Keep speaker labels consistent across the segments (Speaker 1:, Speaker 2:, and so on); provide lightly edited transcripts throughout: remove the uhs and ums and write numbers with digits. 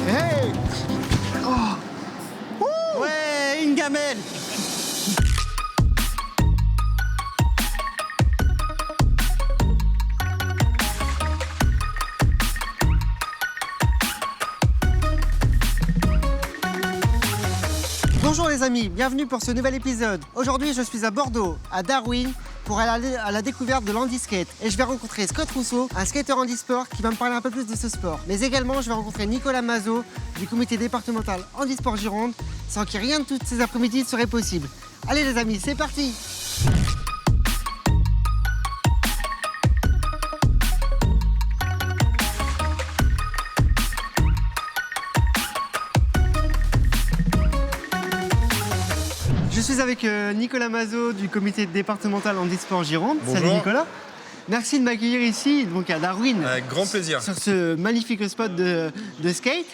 Speaker 1: Hey!
Speaker 2: Ouais, une gamelle.
Speaker 1: Bonjour les amis, bienvenue pour ce nouvel épisode. Aujourd'hui, je suis à Bordeaux, à Darwin, pour aller à la découverte de l'handiskate. Et je vais rencontrer Scott Rousseau, un skateur handisport qui va me parler un peu plus de ce sport. Mais également, je vais rencontrer Nicolas Mazot du comité départemental handisport Gironde, sans qui rien de toutes ces après-midi serait possible. Allez les amis, c'est parti! Je suis avec Nicolas Mazot du comité départemental handisport Gironde.
Speaker 3: Bonjour.
Speaker 1: Salut Nicolas. Merci de m'accueillir ici, donc à Darwin.
Speaker 3: Avec grand plaisir.
Speaker 1: Sur ce magnifique spot de skate.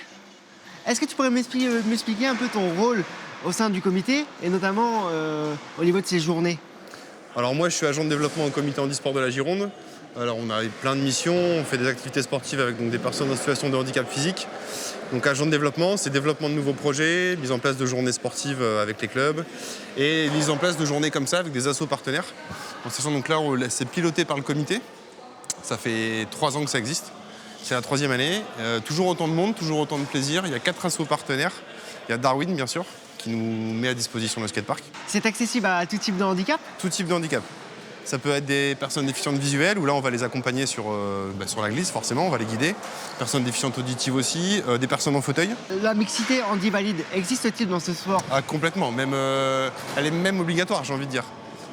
Speaker 1: Est-ce que tu pourrais m'expliquer un peu ton rôle au sein du comité et notamment au niveau de ces journées?
Speaker 3: Alors moi je suis agent de développement au comité handisport de la Gironde. Alors on a plein de missions, on fait des activités sportives avec donc, des personnes en situation de handicap physique. Donc agent de développement, c'est développement de nouveaux projets, mise en place de journées sportives avec les clubs et mise en place de journées comme ça avec des assos partenaires. En sachant donc là c'est piloté par le comité. Ça fait 3 ans que ça existe. C'est la 3e année. Toujours autant de monde, toujours autant de plaisir. Il y a 4 assos partenaires. Il y a Darwin bien sûr qui nous met à disposition le skatepark.
Speaker 1: C'est accessible à tout type de handicap?
Speaker 3: Tout type de handicap. Ça peut être des personnes déficientes visuelles, où là on va les accompagner sur la glisse forcément, on va les guider. Personnes déficientes auditives aussi, des personnes en fauteuil.
Speaker 1: La mixité handi-valide existe-t-il dans ce sport?
Speaker 3: Ah, complètement, même, elle est même obligatoire j'ai envie de dire.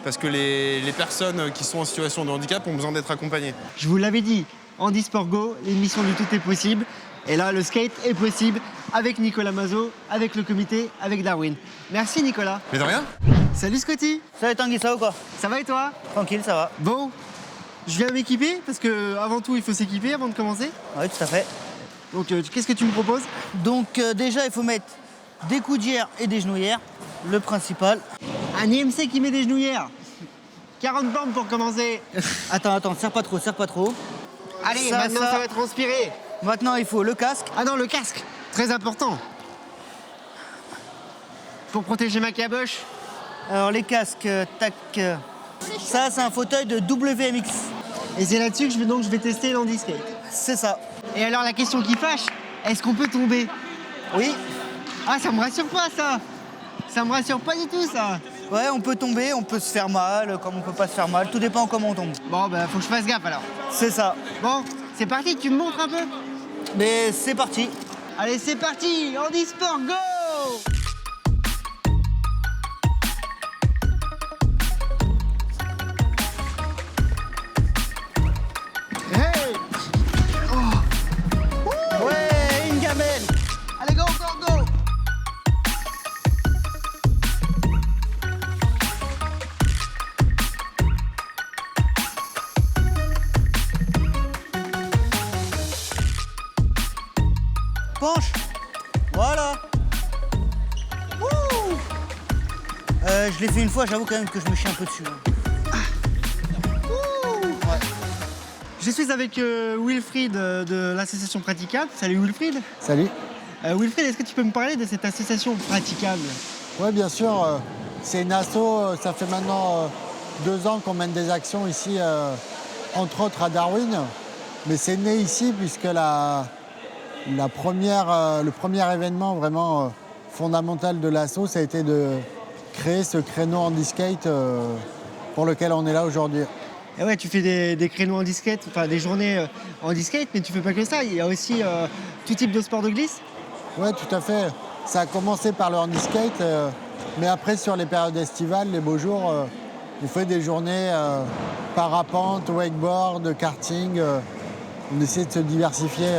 Speaker 3: Parce que les personnes qui sont en situation de handicap ont besoin d'être accompagnées.
Speaker 1: Je vous l'avais dit, Handisport Go, l'émission du tout est possible. Et là, le skate est possible avec Nicolas Mazot, avec le comité, avec Darwin. Merci Nicolas.
Speaker 3: Mais de rien.
Speaker 1: Salut Scotty.
Speaker 2: Salut Tanguy, ça va ou quoi?
Speaker 1: Ça va et toi?
Speaker 2: Tranquille, ça va.
Speaker 1: Bon, je viens m'équiper parce que avant tout, il faut s'équiper avant de commencer.
Speaker 2: Oui, tout à fait.
Speaker 1: Donc, qu'est-ce que tu me proposes?
Speaker 2: Donc déjà, il faut mettre des coudières et des genouillères, le principal.
Speaker 1: Un IMC qui met des genouillères. 40 bandes pour commencer.
Speaker 2: Attends, serre pas trop, serre pas trop.
Speaker 1: Allez,
Speaker 2: Ça,
Speaker 1: maintenant
Speaker 2: ça.
Speaker 1: ça va transpirer.
Speaker 2: Maintenant, il faut le casque.
Speaker 1: Ah non, le casque, très important. Pour protéger ma caboche.
Speaker 2: Alors les casques, tac. Ça, c'est un fauteuil de WMX.
Speaker 1: Et c'est là-dessus que je vais tester l'handiskate.
Speaker 2: C'est ça.
Speaker 1: Et alors la question qui fâche, est-ce qu'on peut tomber?
Speaker 2: Oui.
Speaker 1: Ah, ça me rassure pas ça. Ça me rassure pas du tout ça.
Speaker 2: Ouais, on peut tomber, on peut se faire mal, comme on peut pas se faire mal. Tout dépend comment on tombe.
Speaker 1: Bon, bah faut que je fasse gaffe alors.
Speaker 2: C'est ça.
Speaker 1: Bon, c'est parti, tu me montres un peu?
Speaker 2: Mais c'est parti.
Speaker 1: Allez, c'est parti, Handisport Go! Hey!
Speaker 2: Ouais, une gamelle.
Speaker 1: Allez, go, go, go!
Speaker 2: Penche. Voilà. Wouh. Je l'ai fait une fois, j'avoue quand même que je me chie un peu dessus. Ouais.
Speaker 1: Je suis avec Wilfried de l'association Praticable. Salut Wilfried.
Speaker 4: Salut.
Speaker 1: Wilfried, est-ce que tu peux me parler de cette association Praticable?
Speaker 4: Oui, bien sûr. C'est une asso, ça fait maintenant 2 ans qu'on mène des actions ici, entre autres à Darwin. Mais c'est né ici puisque le premier événement vraiment fondamental de l'asso, ça a été de créer ce créneau handiskate pour lequel on est là aujourd'hui.
Speaker 1: Et ouais, tu fais des créneaux handiskate, enfin des journées handiskate, mais tu fais pas que ça. Il y a aussi tout type de sport de glisse.
Speaker 4: Oui, tout à fait. Ça a commencé par le handiskate, mais après, sur les périodes estivales, les beaux jours, on fait des journées parapente, wakeboard, karting. On essaie de se diversifier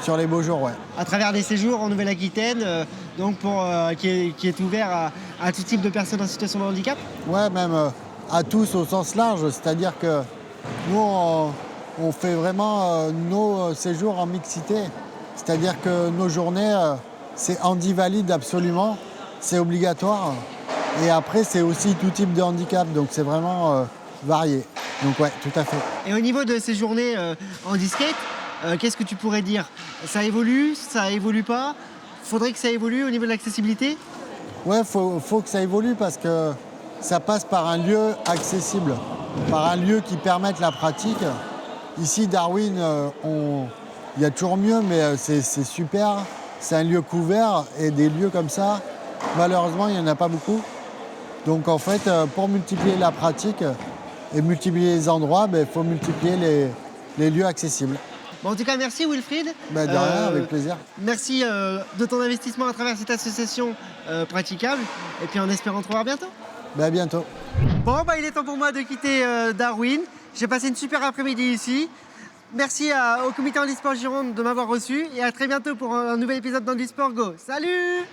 Speaker 4: sur les beaux jours, ouais.
Speaker 1: À travers des séjours en Nouvelle-Aquitaine, donc qui est ouvert à tout type de personnes en situation de handicap.
Speaker 4: Ouais, même à tous au sens large, c'est-à-dire que nous, on fait vraiment nos séjours en mixité. C'est-à-dire que nos journées, c'est handi-valide absolument, c'est obligatoire. Et après, c'est aussi tout type de handicap, donc c'est vraiment varié. Donc ouais, tout à fait.
Speaker 1: Et au niveau de ces journées handiskate, qu'est-ce que tu pourrais dire? Ça évolue pas? Faudrait que ça évolue au niveau de l'accessibilité?
Speaker 4: Ouais, faut que ça évolue parce que ça passe par un lieu accessible, par un lieu qui permette la pratique. Ici, Darwin, il y a toujours mieux, mais c'est super. C'est un lieu couvert et des lieux comme ça, malheureusement, il n'y en a pas beaucoup. Donc en fait, pour multiplier la pratique et multiplier les endroits, il faut multiplier les lieux accessibles.
Speaker 1: Bon, en tout cas, merci Wilfried.
Speaker 4: De rien, avec plaisir.
Speaker 1: Merci de ton investissement à travers cette association praticable. Et puis en espérant te revoir bientôt.
Speaker 4: À bientôt.
Speaker 1: Bon, il est temps pour moi de quitter Darwin. J'ai passé une super après-midi ici. Merci au comité Handisport Gironde de m'avoir reçu. Et à très bientôt pour un nouvel épisode d'Handisport Go. Salut!